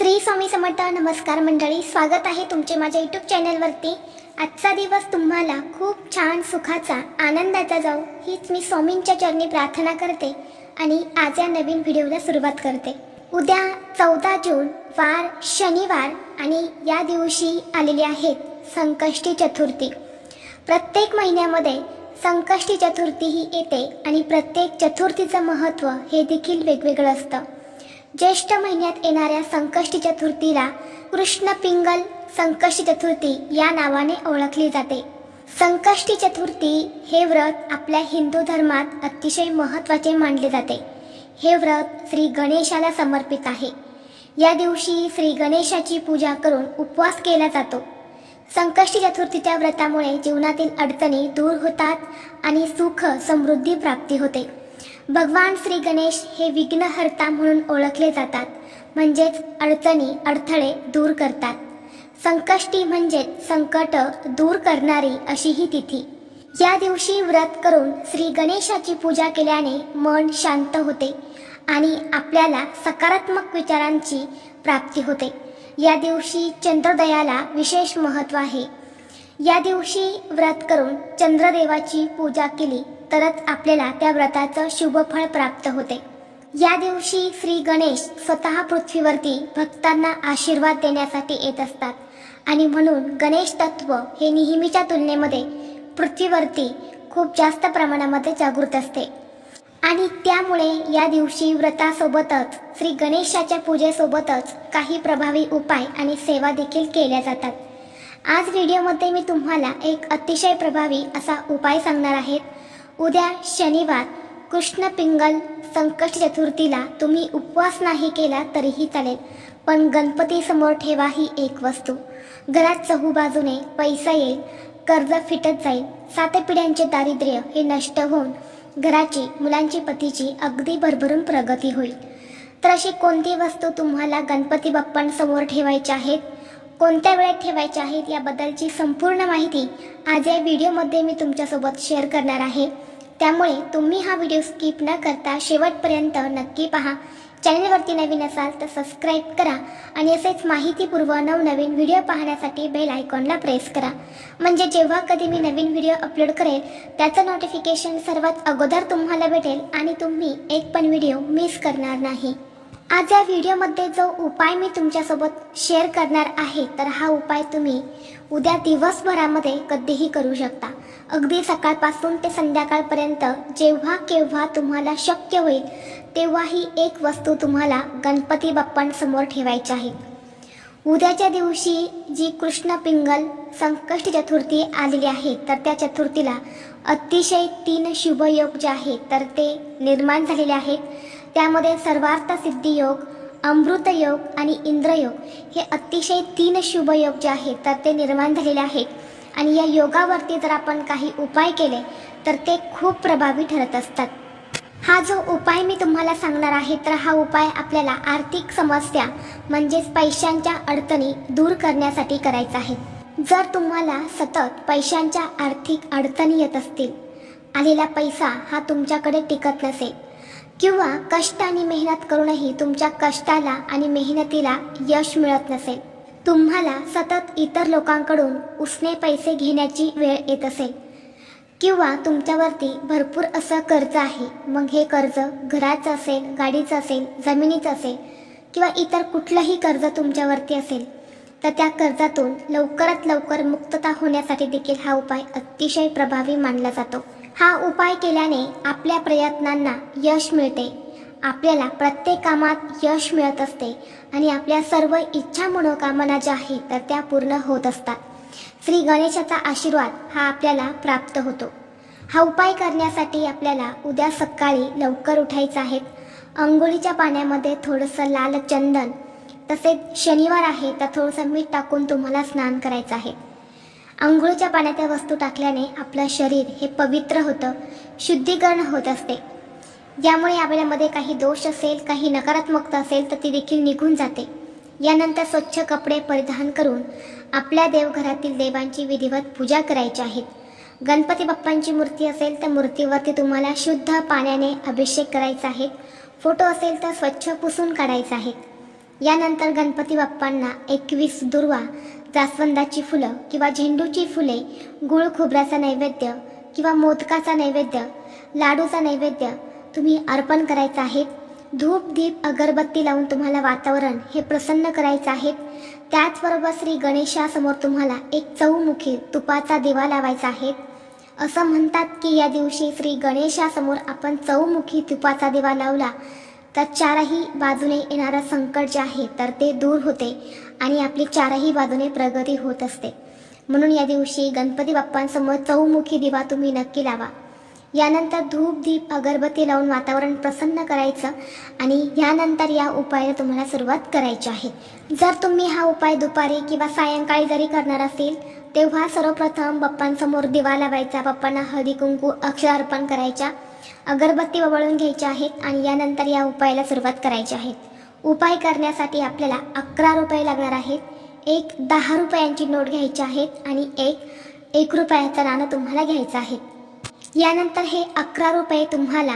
श्री स्वामी समर्थ. नमस्कार मंडळी, स्वागत आहे तुमचे माझ्या यूट्यूब चॅनलवरती. आजचा दिवस तुम्हाला खूप छान सुखाचा आनंदाचा जाऊ हीच मी स्वामींच्या चरणी प्रार्थना करते आणि आज या नवीन व्हिडिओला सुरुवात करते. उद्या 14 जून वार शनिवार आणि या दिवशी आलेली आहे संकष्टी चतुर्थी. प्रत्येक महिन्यामध्ये संकष्टी चतुर्थी ही येते आणि प्रत्येक चतुर्थीचं महत्त्व हे देखील वेगवेगळं असतं. ज्येष्ठ महिन्यात येणाऱ्या संकष्टी चतुर्थीला कृष्ण पिंगल संकष्टी चतुर्थी या नावाने ओळखली जाते. संकष्टी चतुर्थी हे व्रत आपल्या हिंदू धर्मात अतिशय महत्त्वाचे मानले जाते. हे व्रत श्री गणेशाला समर्पित आहे. या दिवशी श्री गणेशाची पूजा करून उपवास केला जातो. संकष्टी चतुर्थीच्या व्रतामुळे जीवनातील अडचणी दूर होतात आणि सुख समृद्धी प्राप्ती होते. भगवान श्री गणेश हे विघ्नहर्ता म्हणून ओळखले जातात, म्हणजेच अडचणी अडथळे दूर करतात. संकष्टी म्हणजेच संकट दूर करणारी अशी ही तिथी. या दिवशी व्रत करून श्री गणेशाची पूजा केल्याने मन शांत होते आणि आपल्याला सकारात्मक विचारांची प्राप्ती होते. या दिवशी चंद्रोदयाला विशेष महत्त्व आहे. या दिवशी व्रत करून चंद्रदेवाची पूजा केली तरच आपल्याला त्या व्रताचं शुभ फळ प्राप्त होते. या दिवशी श्री गणेश स्वतः पृथ्वीवरती भक्तांना आशीर्वाद देण्यासाठी येत असतात आणि म्हणून गणेश तत्व हे नेहमीच्या तुलनेमध्ये पृथ्वीवरती खूप जास्त प्रमाणामध्ये जागृत असते आणि त्यामुळे या दिवशी व्रतासोबतच श्री गणेशाच्या पूजेसोबतच काही प्रभावी उपाय आणि सेवा देखील केल्या जातात. आज व्हिडिओमध्ये मी तुम्हाला एक अतिशय प्रभावी असा उपाय सांगणार आहे. उद्या शनिवार कृष्ण पिंगल संकष्टी चतुर्थीला तुम्ही उपवास नाही केला तरीही चालेल, पण गणपती समोर ठेवा ही एक वस्तू. घरात चहूबाजूने पैसा येईल, कर्ज फिटत जाईल, 7 पिढ्यांचे दारिद्र्य हे नष्ट होऊन घराची, मुलांची, पतीची अगदी भरभरून प्रगती होईल. तर अशी कोणती वस्तू तुम्हाला गणपती बाप्पांसमोर ठेवायची आहेत, कोणत्या वेळेत ठेवायची आहेत याबद्दलची संपूर्ण माहिती आज या व्हिडिओमध्ये मी तुमच्यासोबत शेअर करणार आहे. त्यामुळे तुम्ही हा व्हिडिओ स्किप न करता शेवटपर्यंत नक्की पहा. चॅनलवरती नवीन असाल तर सबस्क्राईब करा आणि असेच माहितीपूर्व नवनवीन व्हिडिओ पाहण्यासाठी बेल आयकॉनला प्रेस करा, म्हणजे जेव्हा कधी मी नवीन व्हिडिओ अपलोड करेल त्याचं नोटिफिकेशन सर्वात अगोदर तुम्हाला भेटेल आणि तुम्ही एक पण व्हिडिओ मिस करणार नाही. आज या व्हिडिओमध्ये जो उपाय मी तुमच्यासोबत शेअर करणार आहे तर हा उपाय तुम्ही उद्या दिवसभरामध्ये कधीही करू शकता. अगदी सकाळपासून ते संध्याकाळपर्यंत जेव्हा केव्हा तुम्हाला शक्य होईल तेव्हा ही एक वस्तू तुम्हाला गणपती बाप्पांसमोर ठेवायची आहे. उद्याच्या दिवशी जी कृष्ण पिंगल संकष्टी चतुर्थी आलेली आहे तर त्या चतुर्थीला अतिशय 3 शुभयोग जे आहेत तर ते निर्माण झालेले आहेत. त्यामध्ये सर्वार्थ सिद्धी योग, अमृत योग आणि इंद्रयोग हे अतिशय 3 शुभयोग जे आहेत तर ते निर्माण झालेले आहेत आणि या योगावरती जर आपण काही उपाय केले तर ते खूप प्रभावी ठरत असतात. हा जो उपाय मी तुम्हाला सांगणार आहे तर हा उपाय आपल्याला आर्थिक समस्या म्हणजेच पैशांच्या अडचणी दूर करण्यासाठी करायचा आहे. जर तुम्हाला सतत पैशांच्या आर्थिक अडचणी येत असतील, आलेला पैसा हा तुमच्याकडे टिकत नसेल किंवा कष्ट आणि मेहनत करूनही तुमच्या कष्टाला आणि मेहनतीला यश मिळत नसेल, तुम्हाला सतत इतर लोकांकडून उसने पैसे घेण्याची वेळ येत असेल किंवा तुमच्यावरती भरपूर असं कर्ज आहे, मग हे कर्ज घराचं असेल, गाडीचं असेल, जमिनीचं असेल किंवा इतर कुठलंही कर्ज तुमच्यावरती असेल तर त्या कर्जातून लवकरात लवकर मुक्तता होण्यासाठी देखील हा उपाय अतिशय प्रभावी मानला जातो. हा उपाय केल्याने आपल्या प्रयत्नांना यश मिळते, आपल्याला प्रत्येक कामात यश मिळत असते आणि आपल्या सर्व इच्छा मनोकामना ज्या आहेत तर त्या पूर्ण होत असतात. श्री गणेशाचा आशीर्वाद हा आपल्याला प्राप्त होतो. हा उपाय करण्यासाठी आपल्याला उद्या सकाळी लवकर उठायचं आहे. अंघोळीच्या पाण्यामध्ये थोडंसं लाल चंदन तसेच शनिवार आहे तर थोडंसं मीठ टाकून तुम्हाला स्नान करायचं आहे. अंघोळीच्या पाण्यात त्या वस्तू टाकल्याने आपलं शरीर हे पवित्र होतं, शुद्धीकरण होत असते. यामुळे आपल्यामध्ये काही दोष असेल, काही नकारात्मकता असेल तर ती देखील निघून जाते. यानंतर स्वच्छ कपडे परिधान करून आपल्या देवघरातील देवांची विधिवत पूजा करायची आहे. गणपती बाप्पांची मूर्ती असेल तर मूर्तीवरती तुम्हाला शुद्ध पाण्याने अभिषेक करायचा आहे. फोटो असेल तर स्वच्छ पुसून काढायचा आहे. यानंतर गणपती बाप्पांना 21 दुर्वा, जास्वंदाची फुलं किंवा झेंडूची फुले, गुळ खोबऱ्याचा नैवेद्य किंवा मोदकाचा नैवेद्य, लाडूचा नैवेद्य तुम्ही अर्पण करायचं आहे. धूप दीप अगरबत्ती लावून तुम्हाला वातावरण हे प्रसन्न करायचं आहे. त्याचबरोबर श्री गणेशासमोर तुम्हाला एक चौमुखी तुपाचा दिवा लावायचा आहे. असं म्हणतात की या दिवशी श्री गणेशासमोर आपण चौमुखी तुपाचा दिवा लावला तर चारही बाजूने येणारं संकट जे आहे तर ते दूर होते आणि आपली चारही बाजूने प्रगती होत असते. म्हणून या दिवशी गणपती बाप्पांसमोर चौमुखी दिवा तुम्ही नक्की लावा. यानंतर धूप दीप अगरबत्ती लावून वातावरण प्रसन्न करायचं आणि यानंतर या उपायाला तुम्हाला सुरुवात करायची आहे. जर तुम्ही हा उपाय दुपारी किंवा सायंकाळी जरी करणार असेल तेव्हा सर्वप्रथम बाप्पांसमोर दिवा लावायचा, बाप्पांना हळदी कुंकू अक्षर अर्पण करायच्या, अगरबत्ती ओवाळून घ्यायच्या आहेत आणि यानंतर या उपायाला सुरुवात करायची आहे. उपाय करण्यासाठी आपल्याला 11 रुपये लागणार आहेत. एक 10 रुपयांची नोट घ्यायची आहेत आणि एक 1 रुपयाचं नाणं तुम्हाला घ्यायचं आहे. यानंतर हे 11 रुपये तुम्हाला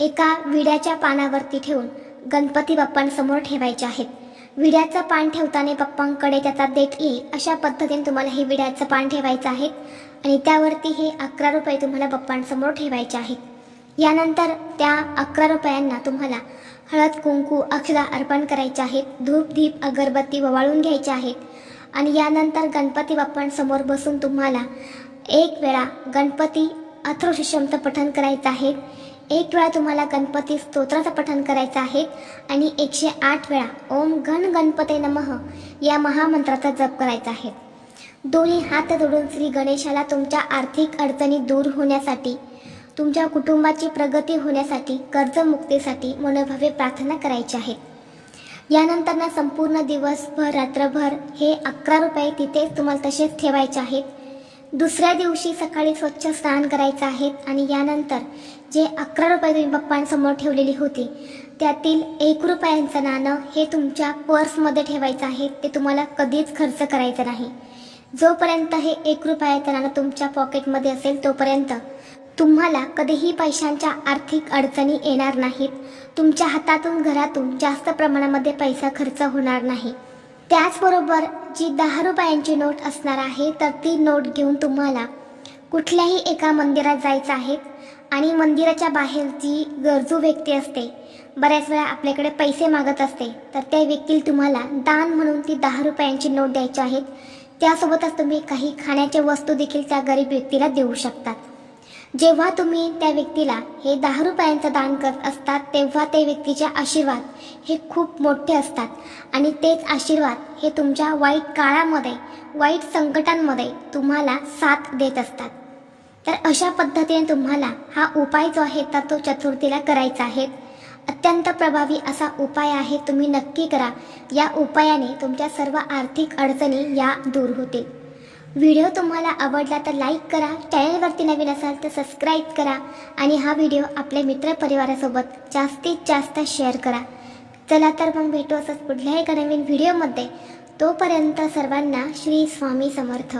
एका विड्याच्या पानावरती ठेवून गणपती बाप्पांसमोर ठेवायचे आहेत. विड्याचं पान ठेवताना बाप्पांकडे त्याचा देठ येईल अशा पद्धतीने तुम्हाला हे विड्याचं पान ठेवायचं आहे आणि त्यावरती हे 11 रुपये तुम्हाला बाप्पांसमोर ठेवायचे आहेत. यानंतर त्या 11 रुपयांना तुम्हाला हळद कुंकू अक्षदा अर्पण करायचे आहेत. धूप दीप अगरबत्ती ओवाळून घ्यायचे आहेत आणि यानंतर गणपती बाप्पांसमोर बसून तुम्हाला एक वेळा गणपती अथर्वशीर्षमचं पठण करायचं आहे. एक वेळा तुम्हाला गणपती स्तोत्राचं पठण करायचं आहे आणि 108 वेळा ओम गण गणपते नमः या महामंत्राचा जप करायचा आहे. दोन्ही हात जोडून श्री गणेशाला तुमच्या आर्थिक अडचणी दूर होण्यासाठी, तुमच्या कुटुंबाची प्रगती होण्यासाठी, कर्जमुक्तीसाठी मनोभावे प्रार्थना करायची आहे. यानंतर ना संपूर्ण दिवसभर रात्रभर हे 11 रुपये तिथेच तुम्हाला तसेच ठेवायचे आहेत. दुसऱ्या दिवशी सकाळी स्वच्छ स्नान करायचं आहे आणि यानंतर जे 11 रुपये तुम्ही बाप्पांसमोर ठेवलेली होती त्यातील 1 रुपयांचं नाणं हे तुमच्या पर्समध्ये ठेवायचं आहे. ते तुम्हाला कधीच खर्च करायचं नाही. जोपर्यंत हे 1 रुपयाचं नाणं तुमच्या पॉकेटमध्ये असेल तोपर्यंत तुम्हाला कधीही पैशांच्या आर्थिक अडचणी येणार नाहीत. तुमच्या हातातून घरातून जास्त प्रमाणामध्ये पैसा खर्च होणार नाही. त्याचबरोबर जी 10 रुपयांची नोट असणार आहे तर ती नोट घेऊन तुम्हाला कुठल्याही एका मंदिरात जायचं आहे आणि मंदिराच्या बाहेर जी गरजू व्यक्ती असते, बऱ्याच वेळा आपल्याकडे पैसे मागत असते, तर त्या व्यक्तीला तुम्हाला दान म्हणून ती 10 रुपयांची नोट द्यायची आहेत. त्यासोबतच तुम्ही काही खाण्याच्या वस्तू देखील त्या गरीब व्यक्तीला देऊ शकतात. जेव्हा तुम्ही त्या व्यक्तीला हे 10 रुपयांचं दान करत असतात तेव्हा त्या व्यक्तीचे आशीर्वाद हे खूप मोठे असतात आणि तेच आशीर्वाद हे तुमच्या वाईट काळामध्ये, वाईट संकटांमध्ये तुम्हाला साथ देत असतात. तर अशा पद्धतीने तुम्हाला हा उपाय जो आहे तर तो चतुर्थीला करायचा आहे. अत्यंत प्रभावी असा उपाय आहे, तुम्ही नक्की करा. या उपायाने तुमच्या सर्व आर्थिक अडचणी या दूर होतील. व्हिडिओ तुम्हाला आवडला तर लाईक करा, चॅनलवरती नवीन असाल तर सबस्क्राईब करा आणि हा व्हिडिओ आपल्या मित्रपरिवारासोबत जास्तीत जास्त शेअर करा. चला तर मग भेटू असंच पुढल्या एका नवीन व्हिडिओमध्ये. तोपर्यंत सर्वांना श्री स्वामी समर्थ.